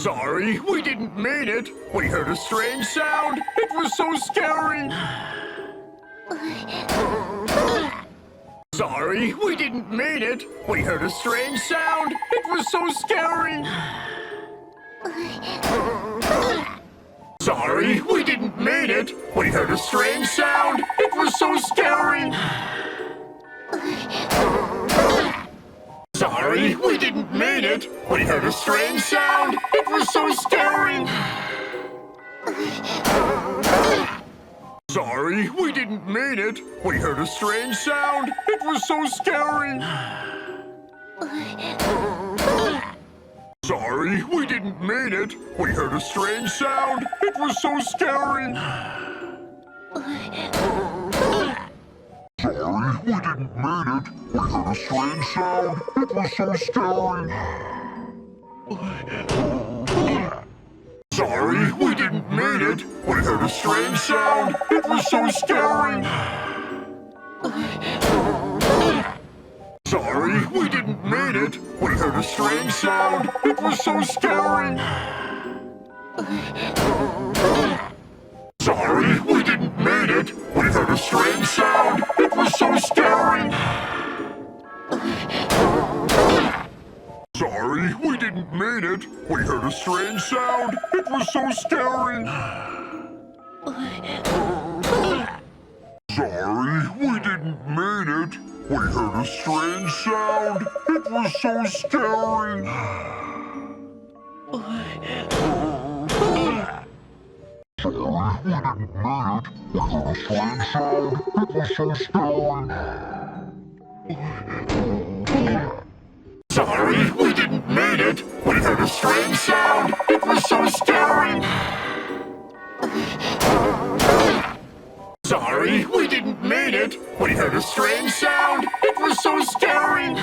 Sorry, we didn't mean it. We heard a strange sound. It was so scary. Sorry, we didn't mean it. We heard a strange sound. It was so scary. Sorry, we didn't mean it. We heard a strange sound. It was so scary. Sorry, we didn't mean it. We heard a strange sound. It was so scary. Sorry, we didn't mean it. We heard a strange sound. It was so scary. Sorry, we didn't mean it. We heard a strange sound. It was so scary. Sorry, we didn't mean it. We heard a strange sound. It was so scary. Sorry, we didn't mean it. We heard a strange sound. It was so scary. Sorry, we didn't mean it. We heard a strange sound. It was so scary. Sorry, we didn't mean it. We heard a strange sound. It was so scary. Sorry, we didn't mean it. We heard a strange sound. It was so scary. Sorry, we didn't mean it. We heard a strange sound. It was so scary. Sorry, we didn't mean it. We heard a strange sound. It was so scary. Sorry, we didn't mean it. We heard a strange sound. It was so scary. Sorry, we didn't mean it. We heard a strange sound. It was so scary.